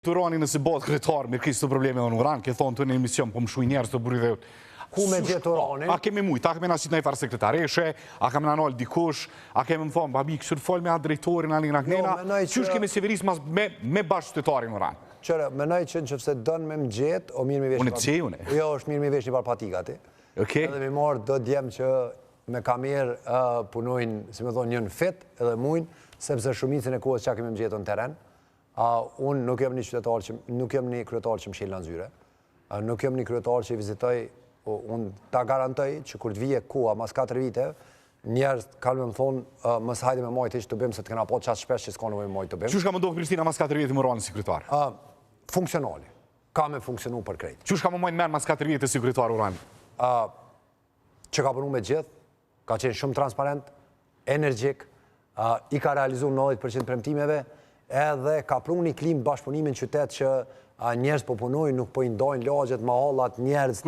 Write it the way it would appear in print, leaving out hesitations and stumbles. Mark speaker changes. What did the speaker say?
Speaker 1: Turani nëse bëhet kryetar me kështu probleme në Uran, ke thonë të në emision, po më shuj njerëz të buri dhe
Speaker 2: Ku me gjithë Turanin?
Speaker 1: A kemi mujt, a kemi nasit në i farë sekretareshe, a kemi në nalë dikush, a kemi më thonë, babi, kështu të folë me atë drejtorin, anë në knena, qysh kemi severis me bashkë qytetarin në Uran?
Speaker 2: Qërë, menaj që në qëfse dënë me më gjithë, o mirë mi vesh...
Speaker 1: Unë të une?
Speaker 2: Jo, është mirë mi vesh një par patika, ti.
Speaker 1: Edhe
Speaker 2: mi morë do djemë që me kamerë punojnë, si me thonë, njën fit edhe mujnë, sepse shumicin e kohës që kemi më gjithë në teren. Unë nuk jem një qytetar që, nuk jem një kryetar që më shilë në zyre, nuk jem një kryetar që i vizitoj, unë ta garantoj që kur të vije koha mas 4 vite, njerës kanë me më thonë, mësë hajde me majtë ishtë të bëjmë se të kena po qatë shpesh që s'ka në majtë të bëjmë.
Speaker 1: Qysh ka më ndohë Kristina mas 4 vite më ronë si kryetar?
Speaker 2: Funksionali. Ka me funksionu për krejt.
Speaker 1: Qysh ka më majtë merë mas 4 vite si kryetar Uran?
Speaker 2: Që ka punu me gjithë, ka qenë shumë transparent, energjik, i ka realizu 90% premtimeve, edhe ka pru një klim bashkëpunimin qytet që njerëz po punojnë, nuk po i ndojnë lagjet, mahallat, njerëz.